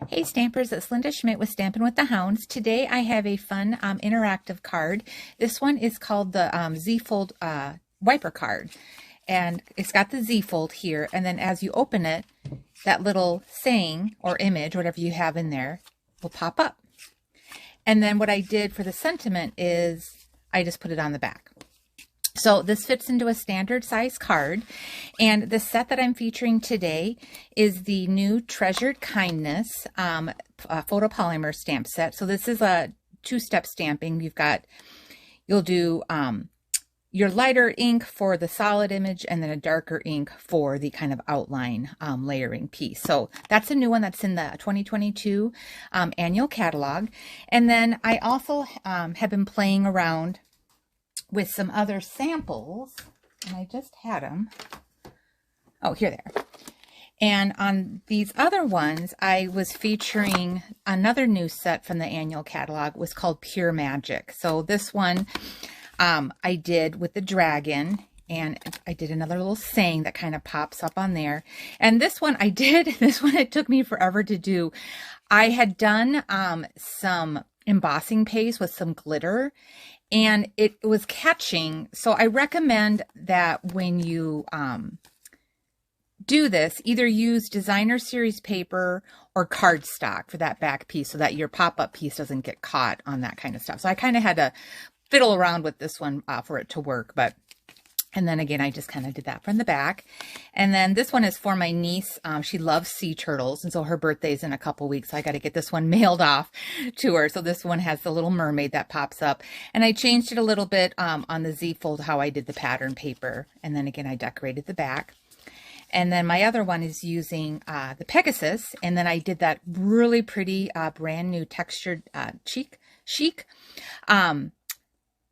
Hey Stampers, it's Linda Schmidt with Stampin' with the Houndz. Today I have a fun interactive card. This one is called the Z-Fold wiper card. And it's got the Z-Fold here, and then as you open it, that little saying or image, whatever you have in there, will pop up. And then what I did for the sentiment is I just put it on the back. So this fits into a standard size card, and the set that I'm featuring today is the new Treasured Kindness photopolymer stamp set. So this is a two-step stamping. You'll do your lighter ink for the solid image and then a darker ink for the kind of outline layering piece. So that's a new one that's in the 2022 annual catalog. And then I also have been playing around with some other samples, and I just had them. Oh, here they are. And on these other ones, I was featuring another new set from the annual catalog. It was called Pure Magic. So this one I did with the dragon, and I did another little saying that kind of pops up on there. And this one it took me forever to do. I had done some embossing paste with some glitter, and it was catching. So I recommend that when you do this, either use designer series paper or cardstock for that back piece so that your pop-up piece doesn't get caught on that kind of stuff. So I kind of had to fiddle around with this one for it to work, and then again, I just kind of did that from the back. And then this one is for my niece. She loves sea turtles, and so her birthday's in a couple weeks. So I got to get this one mailed off to her. So this one has the little mermaid that pops up. And I changed it a little bit on the Z-Fold, how I did the pattern paper. And then again, I decorated the back. And then my other one is using the Pegasus. And then I did that really pretty brand new textured Chic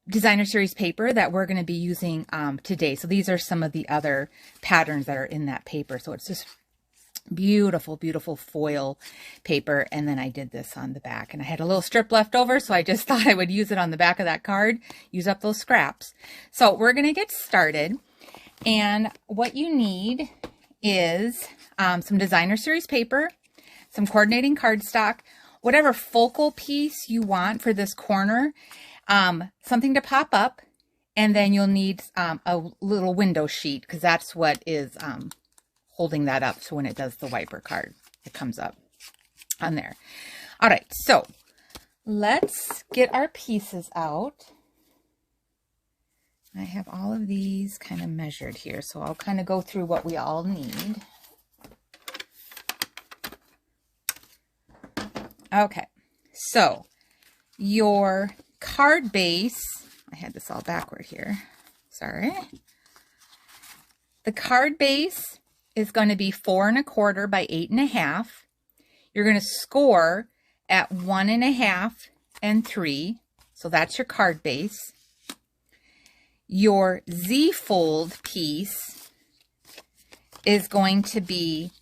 designer series paper that we're going to be using today. So these are some of the other patterns that are in that paper. So it's just beautiful, beautiful foil paper. And then I did this on the back, and I had a little strip left over, so I just thought I would use it on the back of that card, use up those scraps. So we're going to get started. And what you need is some designer series paper, some coordinating cardstock, whatever focal piece you want for this corner, something to pop up, and then you'll need a little window sheet, because that's what is holding that up. So when it does the wiper card, it comes up on there. All right, so let's get our pieces out. I have all of these kind of measured here, so I'll kind of go through what we all need. Okay, so your card base, I had this all backward here, sorry. The card base is going to be 4 1/4 by 8 1/2. You're going to score at 1 1/2 and 3. So that's your card base. Your Z-Fold piece is going to be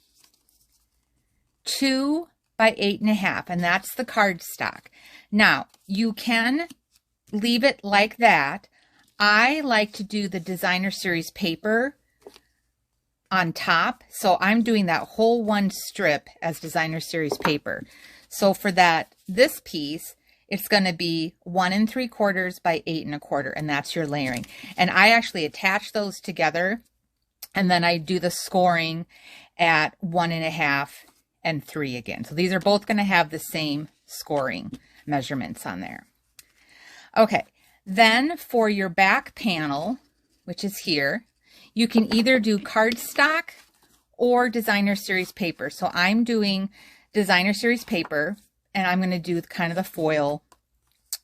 2 by 8 1/2, and that's the cardstock. Now, you can leave it like that. I like to do the designer series paper on top, so I'm doing that whole one strip as designer series paper. So for this piece, it's going to be 1 3/4 by 8 1/4, and that's your layering. And I actually attach those together, and then I do the scoring at 1 1/2 and 3 again. So these are both going to have the same scoring measurements on there. Okay, then for your back panel, which is here, you can either do cardstock or designer series paper. So I'm doing designer series paper, and I'm going to do kind of the foil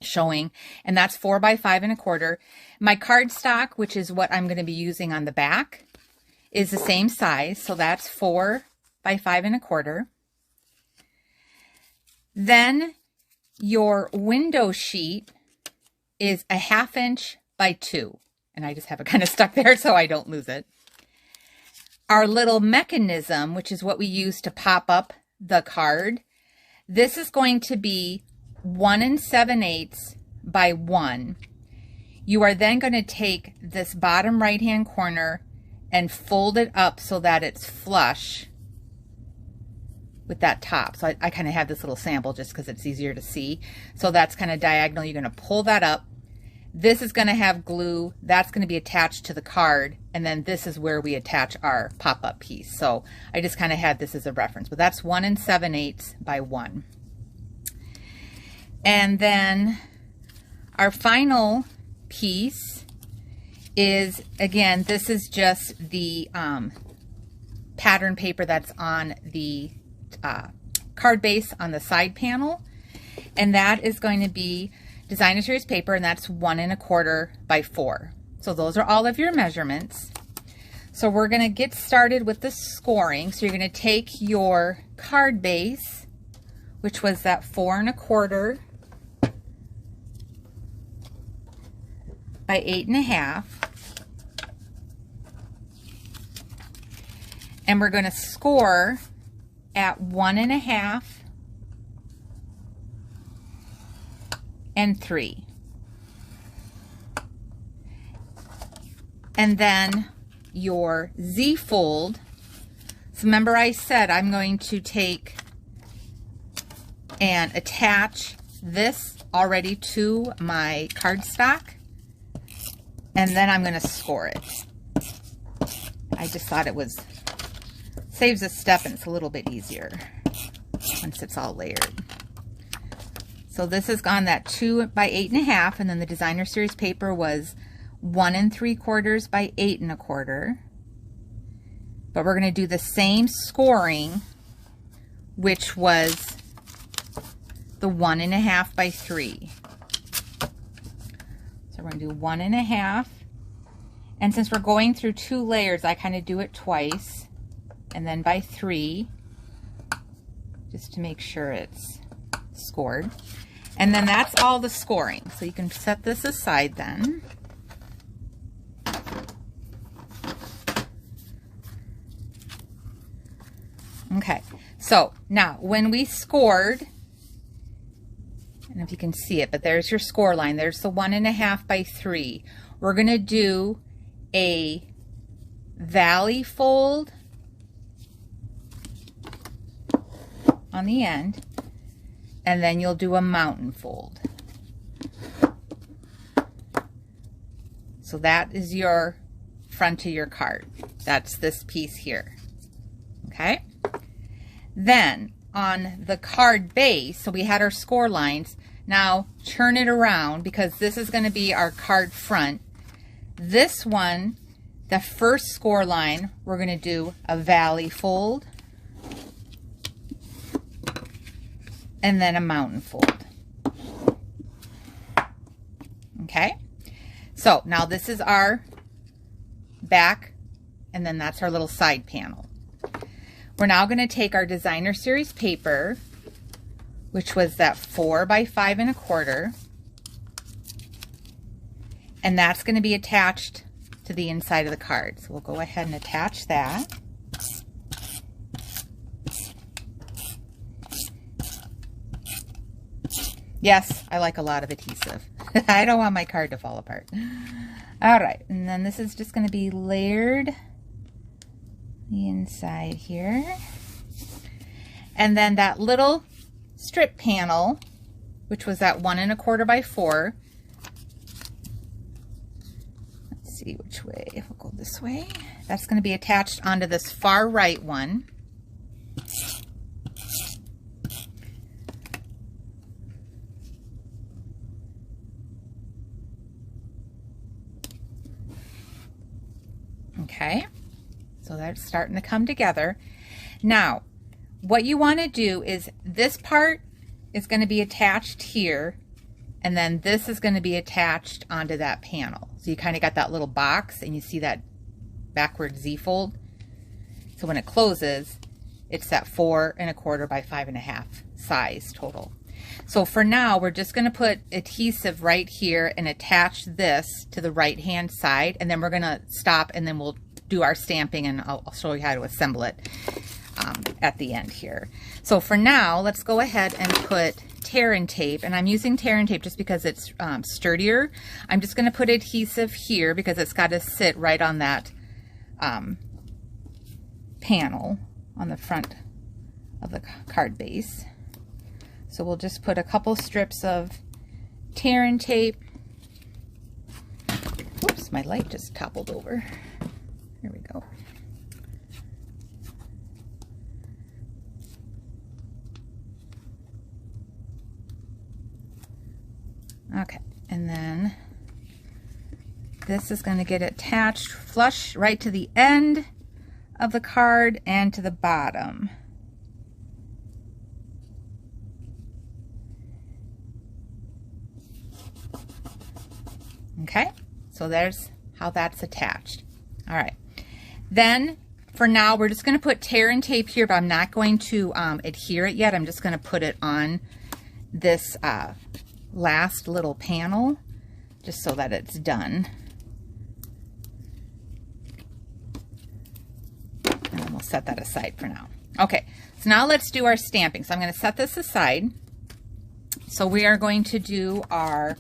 showing, and that's 4 by 5 1/4. My cardstock, which is what I'm going to be using on the back, is the same size, so that's 4 by 5 1/4. Then your window sheet is a 1/2 inch by 2. And I just have it kind of stuck there so I don't lose it. Our little mechanism, which is what we use to pop up the card, this is going to be 1 7/8 by 1. You are then going to take this bottom right-hand corner and fold it up so that it's flush with that top. So I kind of have this little sample just because it's easier to see. So that's kind of diagonal. You're going to pull that up. This is going to have glue. That's going to be attached to the card. And then this is where we attach our pop-up piece. So I just kind of had this as a reference. But that's 1 7/8 by 1. And then our final piece is, again, this is just the pattern paper that's on the card base on the side panel. And that is going to be Designer Series paper, and that's 1 1/4 by 4. So those are all of your measurements. So we're going to get started with the scoring. So you're going to take your card base, which was that 4 1/4 by 8 1/2, and we're going to score at 1 1/2 and 3. And then your Z fold. So remember I said I'm going to take and attach this already to my cardstock, and then I'm going to score it. I just thought it was saves a step, and it's a little bit easier once it's all layered. So this has gone that 2 by 8 1/2, and then the Designer Series paper was 1 3/4 by 8 1/4. But we're going to do the same scoring, which was the 1 1/2 by 3. So we're going to do 1 1/2, and since we're going through 2 layers, I kind of do it twice, and then by 3, just to make sure it's scored. And then that's all the scoring. So you can set this aside then. Okay, so now when we scored, I don't know if you can see it, but there's your score line. There's the 1 1/2 by 3. We're going to do a valley fold on the end, and then you'll do a mountain fold. So that is your front of your card. That's this piece here. Okay? Then on the card base, so we had our score lines. Now turn it around, because this is going to be our card front. This one, the first score line, we're going to do a valley fold, and then a mountain fold. Okay, so now this is our back, and then that's our little side panel. We're now going to take our Designer Series paper, which was that 4 by 5 1/4, and that's going to be attached to the inside of the card. So we'll go ahead and attach that. Yes, I like a lot of adhesive. I don't want my card to fall apart. All right, and then this is just going to be layered the inside here. And then that little strip panel, which was that 1 1/4 by 4. Let's see which way. We'll go this way. That's going to be attached onto this far right one. Okay, so that's starting to come together. Now, what you want to do is this part is going to be attached here, and then this is going to be attached onto that panel. So you kind of got that little box, and you see that backward Z fold. So when it closes, it's that 4 1/4 by 5 1/2 size total. So for now, we're just going to put adhesive right here and attach this to the right hand side, and then we're going to stop, and then we'll do our stamping, and I'll show you how to assemble it at the end here. So for now, let's go ahead and put tear and tape, and I'm using tear and tape just because it's sturdier. I'm just going to put adhesive here because it's got to sit right on that panel on the front of the card base. So we'll just put a couple strips of tear and tape. Oops, my light just toppled over. Here we go. Okay, and then this is going to get attached flush right to the end of the card and to the bottom. Okay, so there's how that's attached. All right, then for now we're just going to put tear and tape here, but I'm not going to adhere it yet. I'm just going to put it on this last little panel just so that it's done. And then we'll set that aside for now. Okay, so now let's do our stamping. So I'm going to set this aside. So we are going to do our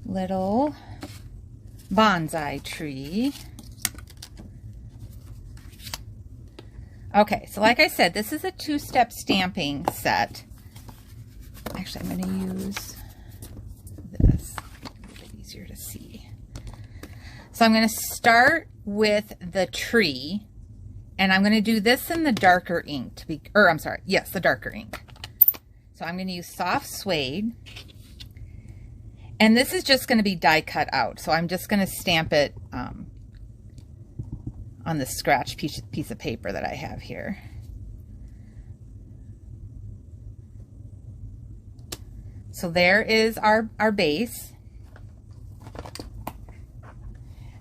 little bonsai tree. Okay, so like I said, this is a two-step stamping set. Actually, I'm going to use this. A little bit easier to see. So I'm going to start with the tree, and I'm going to do this in the darker ink to be, or I'm sorry, yes, the darker ink. So I'm going to use soft suede. And this is just going to be die cut out. So I'm just going to stamp it on this scratch piece of paper that I have here. So there is our base.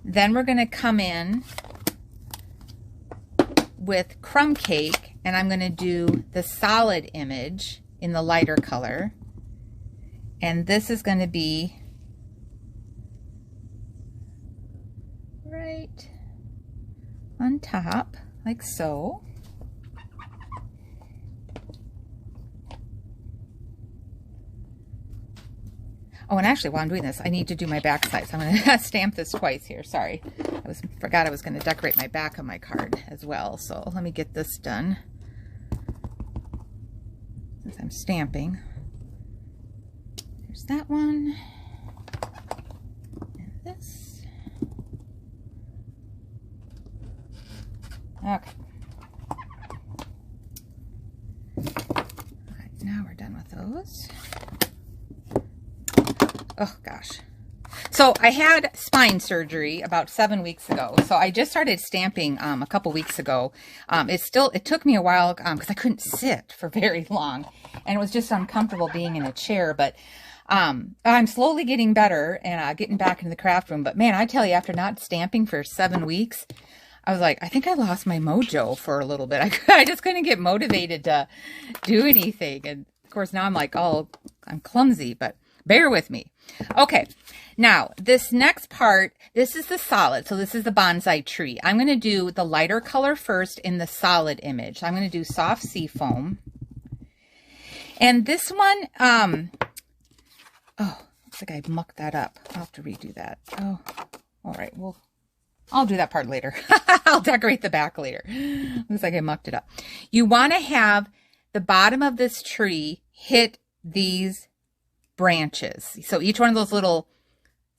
Then we're going to come in with crumb cake, and I'm going to do the solid image in the lighter color. And this is going to be right on top, like so. Oh, and actually, while I'm doing this, I need to do my back side. So I'm going to stamp this twice here. Sorry. Forgot I was going to decorate my back of my card as well. So let me get this done since I'm stamping. There's that one. And this. Okay. All right, now we're done with those. Oh gosh. So I had spine surgery about 7 weeks ago. So I just started stamping a couple weeks ago. It took me a while because I couldn't sit for very long, and it was just uncomfortable being in a chair. But I'm slowly getting better and getting back into the craft room. But man, I tell you, after not stamping for 7 weeks, I was like, I think I lost my mojo for a little bit. I just couldn't get motivated to do anything. And of course now I'm like, oh, I'm clumsy, but bear with me. Okay, now this next part, this is the solid. So this is the bonsai tree. I'm going to do the lighter color first in the solid image. I'm going to do soft sea foam. And this one, oh, looks like I mucked that up. I'll have to redo that. Oh, all right. Well, I'll do that part later. I'll decorate the back later. Looks like I mucked it up. You want to have the bottom of this tree hit these branches. So each one of those little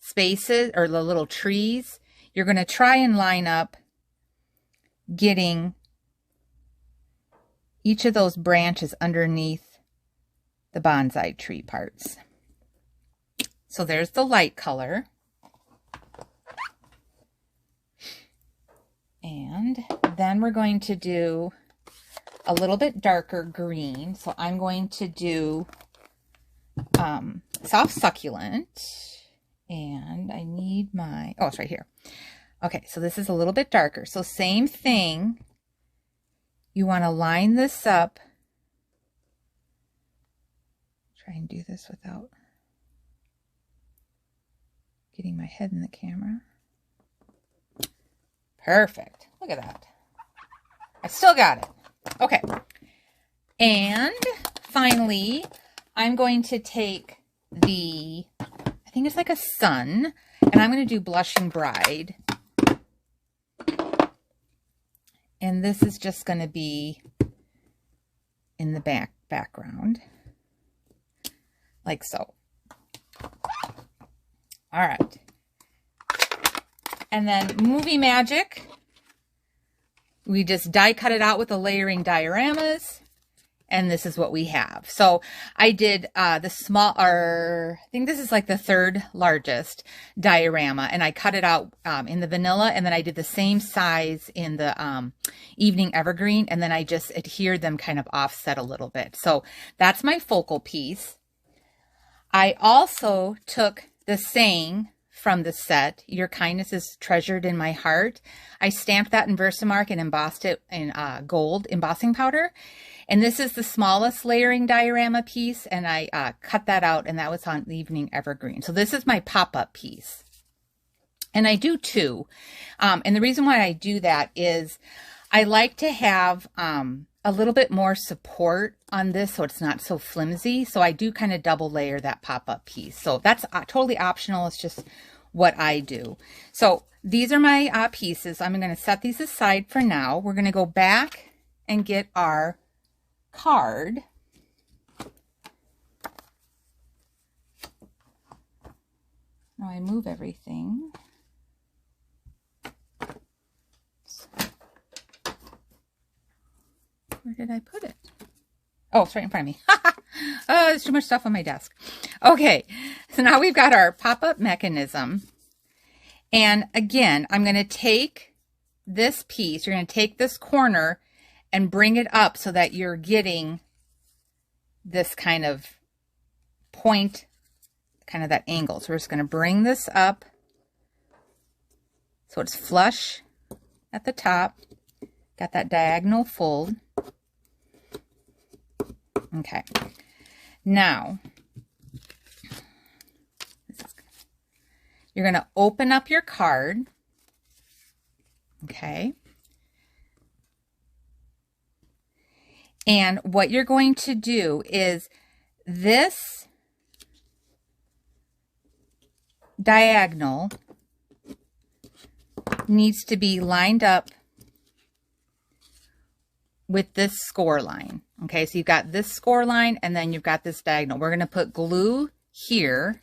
spaces or the little trees, you're going to try and line up getting each of those branches underneath the bonsai tree parts. So there's the light color. And then we're going to do a little bit darker green. So I'm going to do soft succulent, and I need my, oh, it's right here. Okay, so this is a little bit darker. So same thing. You want to line this up. Try and do this without getting my head in the camera. Perfect. Look at that. I still got it. Okay. And finally, I'm going to take the, I think it's like a sun, and I'm going to do Blushing Bride. And this is just going to be in the background, like so. All right. And then Movie Magic, we just die cut it out with the layering dioramas. And this is what we have. So I did the small, or I think this is like the third largest diorama. And I cut it out in the vanilla. And then I did the same size in the evening evergreen. And then I just adhered them kind of offset a little bit. So that's my focal piece. I also took the saying from the set, "Your kindness is treasured in my heart." I stamped that in Versamark and embossed it in gold embossing powder. And this is the smallest layering diorama piece, and I cut that out, and that was on the evening evergreen. So this is my pop-up piece. And I do two. And the reason why I do that is I like to have a little bit more support on this so it's not so flimsy. So I do kind of double layer that pop-up piece. So that's totally optional. It's just what I do. So these are my pieces. I'm going to set these aside for now. We're going to go back and get our card. Now I move everything. Where did I put it? Oh, it's right in front of me. Oh, there's too much stuff on my desk. Okay, so now we've got our pop-up mechanism. And again, I'm going to take this piece, you're going to take this corner and bring it up so that you're getting this kind of point, kind of that angle. So we're just going to bring this up so it's flush at the top. Got that diagonal fold. Okay. Now, you're going to open up your card. Okay. And what you're going to do is this diagonal needs to be lined up with this score line. Okay, so you've got this score line and then you've got this diagonal. We're going to put glue here.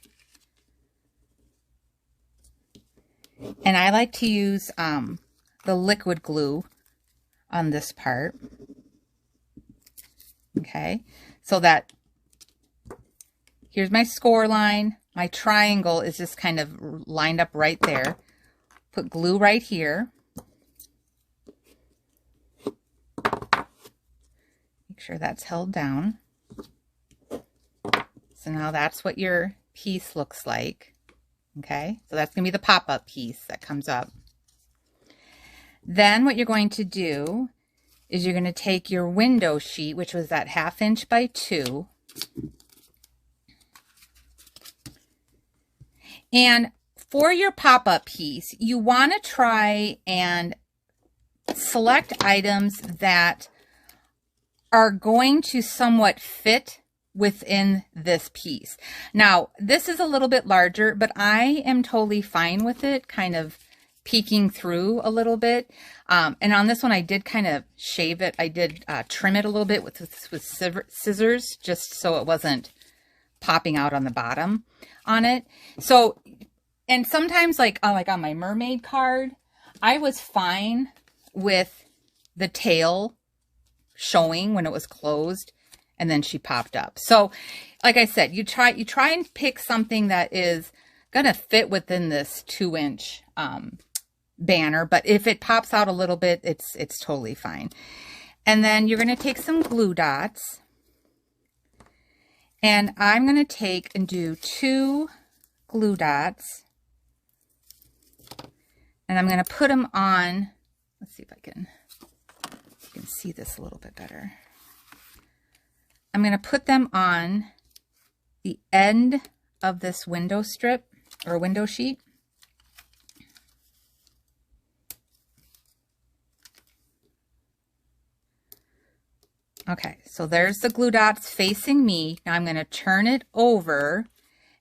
And I like to use the liquid glue on this part. Okay, so that here's my score line. My triangle is just kind of lined up right there. Put glue right here. Make sure that's held down. So now that's what your piece looks like. Okay, so that's going to be the pop-up piece that comes up. Then what you're going to do is you're going to take your window sheet, which was that 1/2 inch by 2. And for your pop-up piece, you want to try and select items that are going to somewhat fit within this piece. Now, this is a little bit larger, but I am totally fine with it kind of peeking through a little bit. And on this one, I did kind of shave it. I did trim it a little bit with scissors, just so it wasn't popping out on the bottom on it. So, and sometimes like on my mermaid card, I was fine with the tail showing when it was closed and then she popped up. So like I said, you try and pick something that is going to fit within this 2-inch banner, but if it pops out a little bit, it's totally fine. And then you're going to take some glue dots, and I'm going to take and do 2 glue dots, and I'm going to put them on. Let's see if you can see this a little bit better. I'm going to put them on the end of this window strip or window sheet. Okay, so there's the glue dots facing me. Now I'm going to turn it over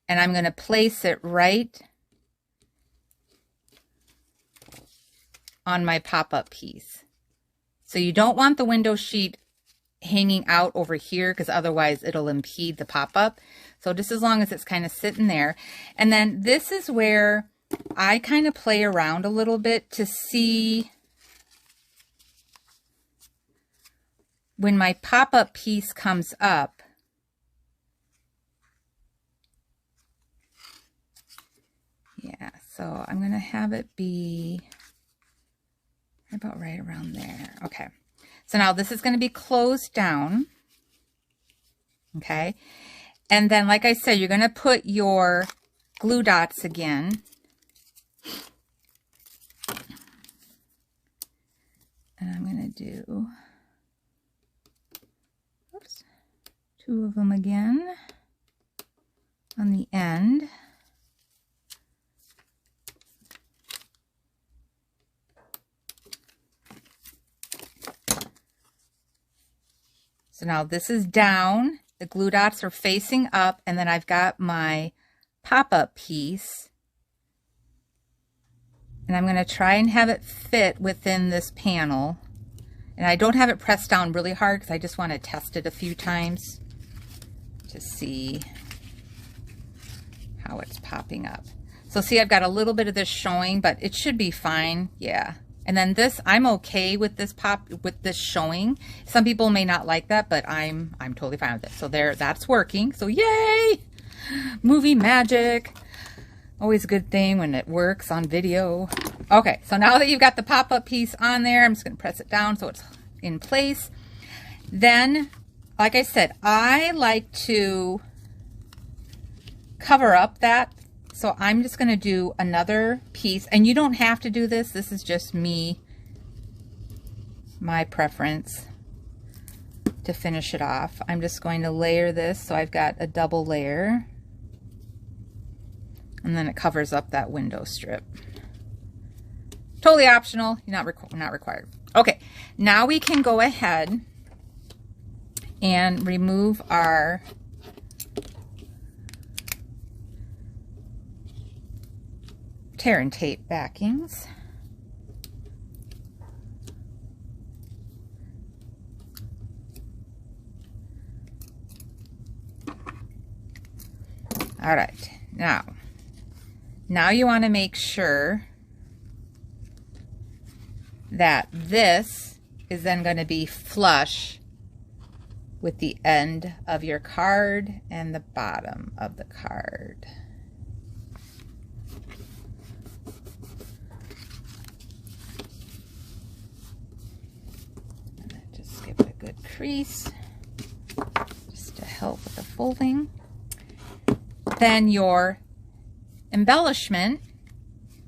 and I'm going to place it right on my pop-up piece. So you don't want the window sheet hanging out over here because otherwise it'll impede the pop-up. So just as long as it's kind of sitting there. And then this is where I kind of play around a little bit to see when my pop-up piece comes up. Yeah, so I'm going to have it be about right around there. Okay. So now this is going to be closed down. Okay. And then, like I said, you're going to put your glue dots again. And I'm going to do, oops, 2 of them again on the end. So now this is down, the glue dots are facing up, and then I've got my pop-up piece. And I'm going to try and have it fit within this panel. And I don't have it pressed down really hard because I just want to test it a few times to see how it's popping up. So see, I've got a little bit of this showing, but it should be fine. Yeah. And then this, I'm okay with this showing. Some people may not like that, but I'm totally fine with it. So there, that's working. So yay! Movie magic. Always a good thing when it works on video. Okay, so now that you've got the pop-up piece on there, I'm just going to press it down so it's in place. Then, like I said, I like to cover up that. So I'm just going to do another piece, and you don't have to do this. This is just me, my preference to finish it off. I'm just going to layer this so I've got a double layer, and then it covers up that window strip. Totally optional, not required. Okay, now we can go ahead and remove our tear and tape backings. All right, now you want to make sure that this is then going to be flush with the end of your card and the bottom of the card. Good crease just to help with the folding. Then your embellishment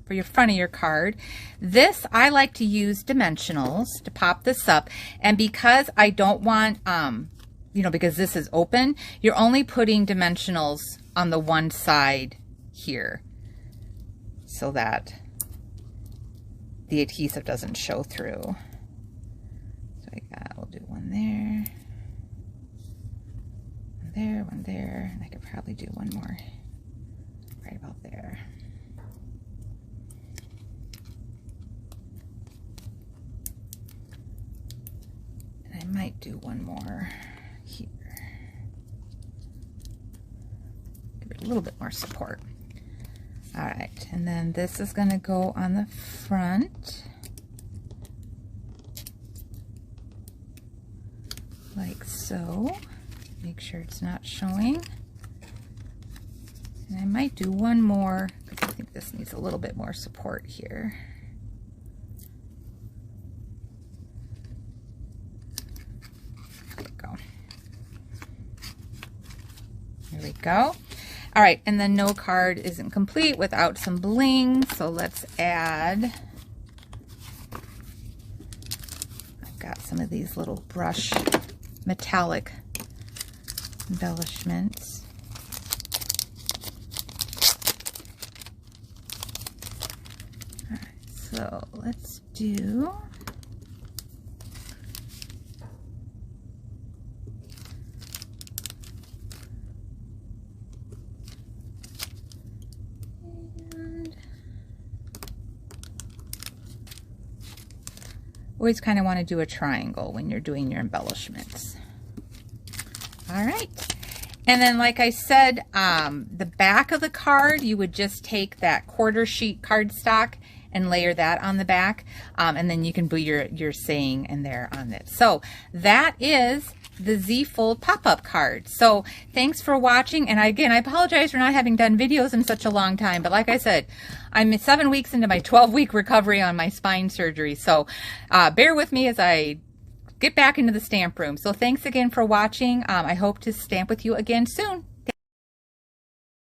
for your front of your card. This, I like to use dimensionals to pop this up, and because I don't want because this is open, you're only putting dimensionals on the one side here so that the adhesive doesn't show through. We'll do one there, one there, and I could probably do one more right about there. And I might do one more here. Give it a little bit more support. All right, and then this is going to go on the front. Like so. Make sure it's not showing. And I might do one more because I think this needs a little bit more support here. There we go. There we go. All right, and then no card isn't complete without some bling, so let's add. I've got some of these little brush metallic embellishments. All right, so let's do Always kind of want to do a triangle when you're doing your embellishments. All right. And then, like I said, the back of the card, you would just take that quarter sheet cardstock and layer that on the back. And then you can put your saying in there on it. So that is the Z Fold pop-up card. So thanks for watching. And again, I apologize for not having done videos in such a long time. But like I said, I'm 7 weeks into my 12-week recovery on my spine surgery. So bear with me as I get back into the stamp room. So thanks again for watching. I hope to stamp with you again soon.